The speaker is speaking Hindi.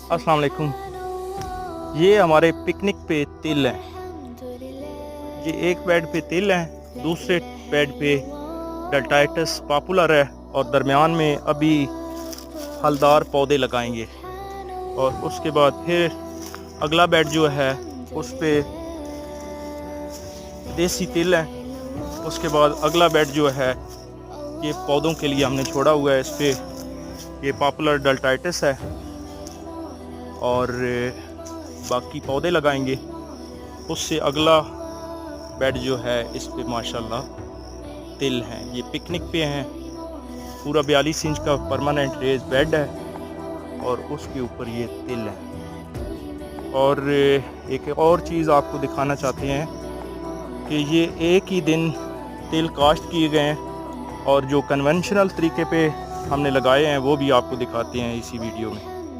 अस्सलाम वालेकुम। ये हमारे पिकनिक पे तिल हैं। ये एक बेड पे तिल हैं, दूसरे बेड पे डेल्टाइटस पॉपुलर है और दरमियान में अभी फलदार पौधे लगाएंगे। और उसके बाद फिर अगला बेड जो है उस पे देसी तिल है। उसके बाद अगला बेड जो है ये पौधों के लिए हमने छोड़ा हुआ है, इस पे ये पॉपुलर डेल्टाइटस है और बाकी पौधे लगाएंगे। उससे अगला बेड जो है इस पे माशाल्लाह तिल हैं। ये पिकनिक पे हैं। पूरा 42 इंच का परमानेंट रेज बेड है और उसके ऊपर ये तिल है। और एक और चीज़ आपको दिखाना चाहते हैं कि ये एक ही दिन तिल काश्त किए गए हैं और जो कन्वेंशनल तरीके पे हमने लगाए हैं वो भी आपको दिखाते हैं इसी वीडियो में।